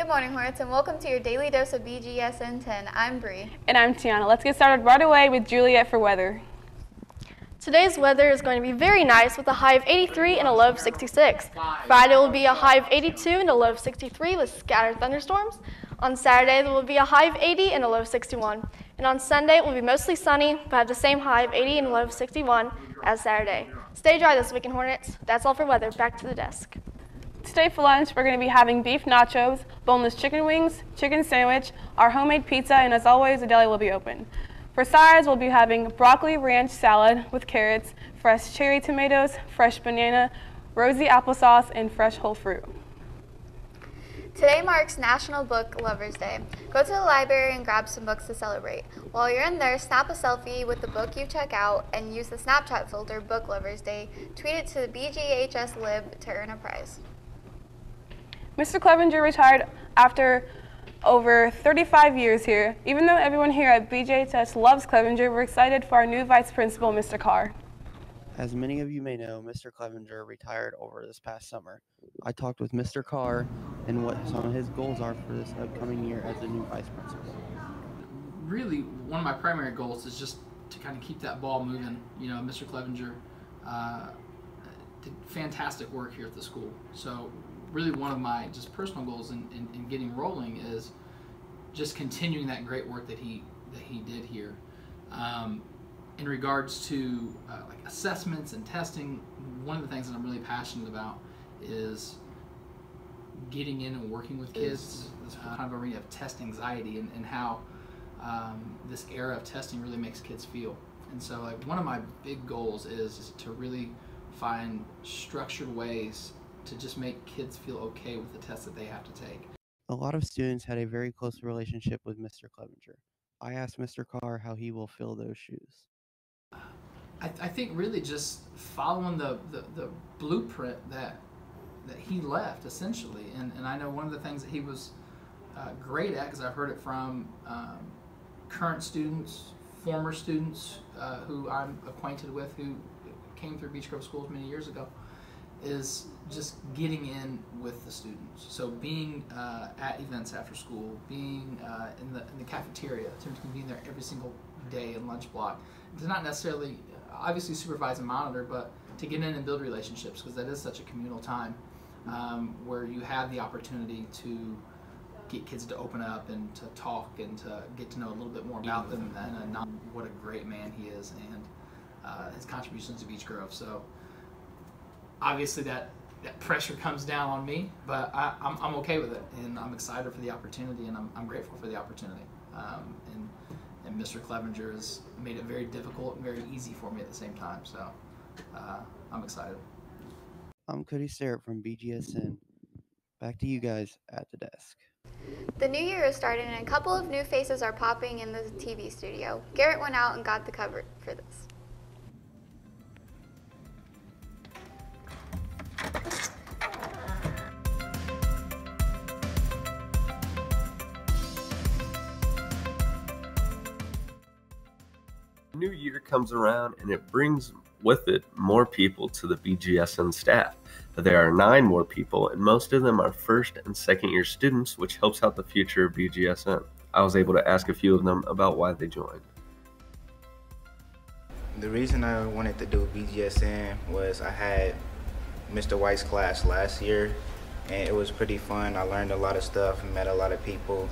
Good morning, Hornets, and welcome to your daily dose of Bgsn 10. I'm Bree. And I'm Tiana. Let's get started right away with Juliet for weather. Today's weather is going to be very nice with a high of 83 and a low of 66. Friday will be a high of 82 and a low of 63 with scattered thunderstorms. On Saturday, there will be a high of 80 and a low of 61. And on Sunday, it will be mostly sunny, but have the same high of 80 and a low of 61 as Saturday. Stay dry this weekend, Hornets. That's all for weather. Back to the desk. Today for lunch, we're going to be having beef nachos, boneless chicken wings, chicken sandwich, our homemade pizza, and as always, the deli will be open. For sides, we'll be having broccoli ranch salad with carrots, fresh cherry tomatoes, fresh banana, rosy applesauce, and fresh whole fruit. Today marks National Book Lovers Day. Go to the library and grab some books to celebrate. While you're in there, snap a selfie with the book you check out and use the Snapchat filter Book Lovers Day. Tweet it to BGHS Lib to earn a prize. Mr. Clevenger retired after over 35 years here. Even though everyone here at BGHS loves Clevenger, we're excited for our new vice principal, Mr. Carr. As many of you may know, Mr. Clevenger retired over this past summer. I talked with Mr. Carr and what some of his goals are for this upcoming year as the new vice principal. Really, one of my primary goals is just to kind of keep that ball moving. You know, Mr. Clevenger did fantastic work here at the school. So really one of my just personal goals in getting rolling is just continuing that great work that he did here. In regards to like assessments and testing, one of the things that I'm really passionate about is getting in and working with kids. This kind of arena of test anxiety and how this era of testing really makes kids feel. And so like one of my big goals is to really find structured ways to just make kids feel okay with the tests that they have to take. A lot of students had a very close relationship with Mr. Clevenger. I asked Mr. Carr how he will fill those shoes. I think really just following the blueprint that he left, essentially. And I know one of the things that he was great at, because I've heard it from current students, former students who I'm acquainted with who came through Beech Grove schools many years ago, is just getting in with the students. So being at events after school, being in the cafeteria, being there every single day in lunch block, to not necessarily obviously supervise and monitor, but to get in and build relationships, because that is such a communal time where you have the opportunity to get kids to open up and to talk and to get to know a little bit more about them and what a great man he is and his contributions to Beech Grove. So obviously that pressure comes down on me, but I'm okay with it, and I'm excited for the opportunity, and I'm grateful for the opportunity. And Mr. Clevenger has made it very difficult and very easy for me at the same time, so I'm excited. I'm Cody Sterrett from BGSN. Back to you guys at the desk. The new year is starting, and a couple of new faces are popping in the TV studio. Garrett went out and got the cover for this. New year comes around and it brings with it more people to the BGSN staff. There are 9 more people, and most of them are first and second year students, which helps out the future of BGSN. I was able to ask a few of them about why they joined. The reason I wanted to do BGSN was I had Mr. White's class last year, and it was pretty fun. I learned a lot of stuff and met a lot of people,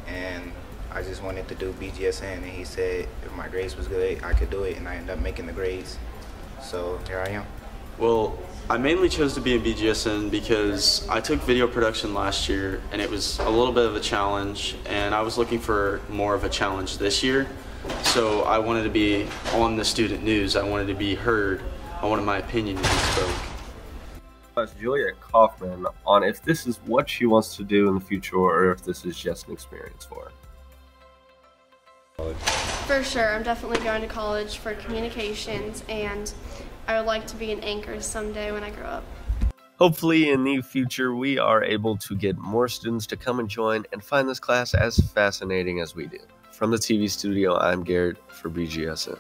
and I just wanted to do BGSN, and he said if my grades was good, I could do it, and I ended up making the grades. So here I am. Well, I mainly chose to be in BGSN because I took video production last year, and it was a little bit of a challenge, and I was looking for more of a challenge this year. So I wanted to be on the student news. I wanted to be heard. I wanted my opinion to be spoke. Asked Juliet Kaufman on if this is what she wants to do in the future or if this is just an experience for her. For sure, I'm definitely going to college for communications, and I would like to be an anchor someday when I grow up. Hopefully in the future we are able to get more students to come and join and find this class as fascinating as we do. From the TV studio, I'm Garrett for BGSN.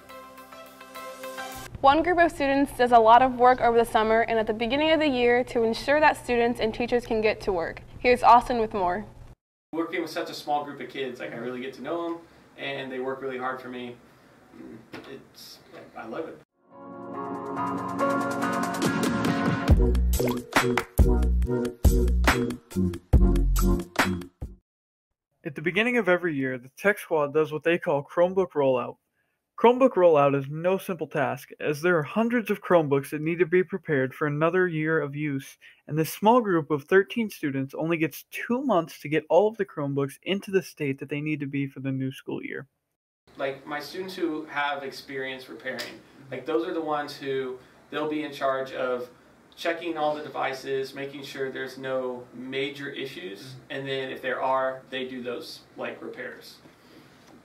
One group of students does a lot of work over the summer and at the beginning of the year to ensure that students and teachers can get to work. Here's Austin with more. Working with such a small group of kids, like I really get to know them, and they work really hard for me. I love it. At the beginning of every year, the Tech Squad does what they call Chromebook Rollout. Chromebook Rollout is no simple task, as there are hundreds of Chromebooks that need to be prepared for another year of use, and this small group of 13 students only gets 2 months to get all of the Chromebooks into the state that they need to be for the new school year. Like my students who have experience repairing, like those are the ones who they'll be in charge of checking all the devices, making sure there's no major issues, and then if there are, they do those like repairs.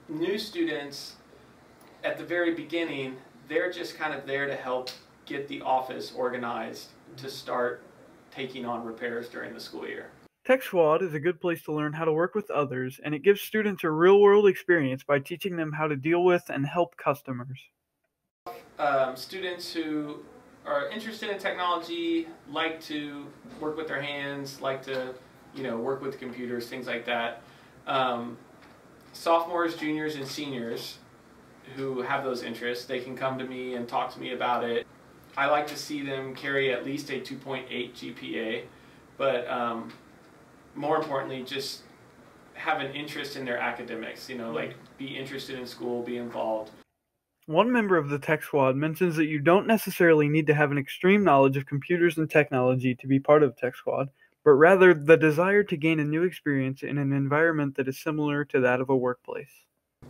New students, at the very beginning, they're just kind of there to help get the office organized to start taking on repairs during the school year. Tech Squad is a good place to learn how to work with others, and it gives students a real-world experience by teaching them how to deal with and help customers. Students who are interested in technology, like to work with their hands, like to, work with computers, things like that. Sophomores, juniors, and seniors who have those interests, they can come to me and talk to me about it. I like to see them carry at least a 2.8 GPA, but more importantly, just have an interest in their academics, like be interested in school, be involved. One member of the Tech Squad mentions that you don't necessarily need to have an extreme knowledge of computers and technology to be part of Tech Squad, but rather the desire to gain a new experience in an environment that is similar to that of a workplace.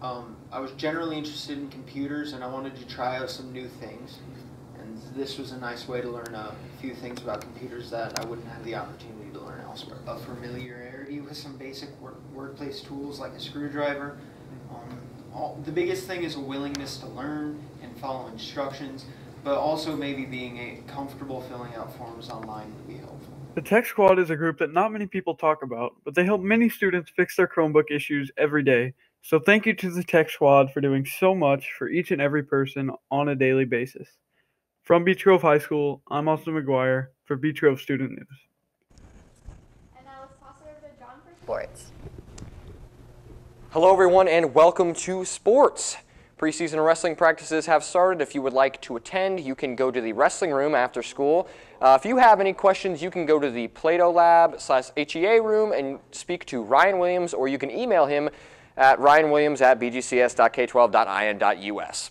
I was generally interested in computers and I wanted to try out some new things. And this was a nice way to learn a few things about computers that I wouldn't have the opportunity to learn elsewhere. A familiarity with some basic workplace tools like a screwdriver. The biggest thing is a willingness to learn and follow instructions, but also maybe being comfortable filling out forms online would be helpful. The Tech Squad is a group that not many people talk about, but they help many students fix their Chromebook issues every day. So thank you to the Tech Squad for doing so much for each and every person on a daily basis. From Beech Grove High School, I'm Austin McGuire for Beech Grove Student News. And now let's toss it over to John for sports. Hello everyone and welcome to sports. Preseason wrestling practices have started. If you would like to attend, you can go to the wrestling room after school. If you have any questions, you can go to the Play-Doh Lab / HEA room and speak to Ryan Williams, or you can email him at ryanwilliams@bgcs.k12.in.us.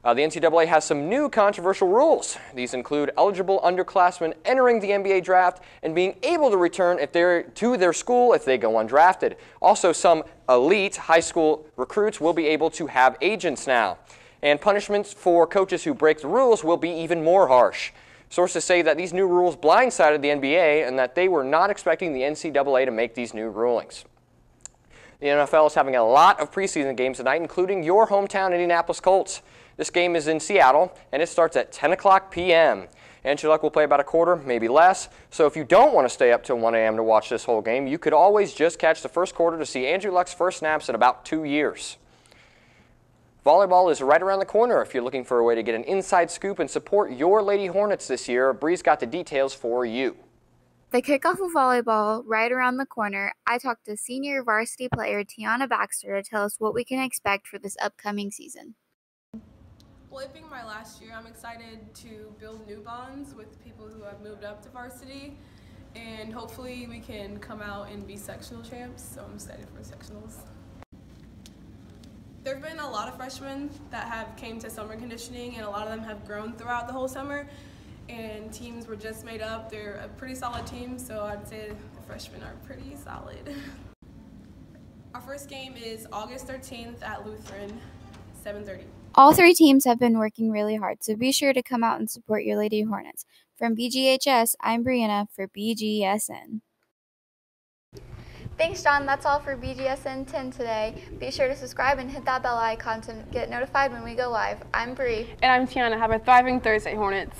The NCAA has some new controversial rules. These include eligible underclassmen entering the NBA draft and being able to return to their school if they go undrafted. Also, some elite high school recruits will be able to have agents now. And punishments for coaches who break the rules will be even more harsh. Sources say that these new rules blindsided the NBA and that they were not expecting the NCAA to make these new rulings. The NFL is having a lot of preseason games tonight, including your hometown Indianapolis Colts. This game is in Seattle, and it starts at 10 o'clock p.m. Andrew Luck will play about a quarter, maybe less. So if you don't want to stay up till 1 a.m. to watch this whole game, you could always just catch the first quarter to see Andrew Luck's first snaps in about 2 years. Volleyball is right around the corner. If you're looking for a way to get an inside scoop and support your Lady Hornets this year, Bree's got the details for you. The kickoff of volleyball right around the corner. I talked to senior varsity player Tiana Baxter to tell us what we can expect for this upcoming season. Well, it being my last year, I'm excited to build new bonds with people who have moved up to varsity, and hopefully we can come out and be sectional champs, so I'm excited for sectionals. There have been a lot of freshmen that have came to summer conditioning, and a lot of them have grown throughout the whole summer, and teams were just made up. They're a pretty solid team, so I'd say the freshmen are pretty solid. Our first game is August 13th at Lutheran, 7:30. All three teams have been working really hard, so be sure to come out and support your Lady Hornets. From BGHS, I'm Brianna for BGSN. Thanks, John. That's all for BGSN 10 today. Be sure to subscribe and hit that bell icon to get notified when we go live. I'm Bree. And I'm Tiana. Have a thriving Thursday, Hornets.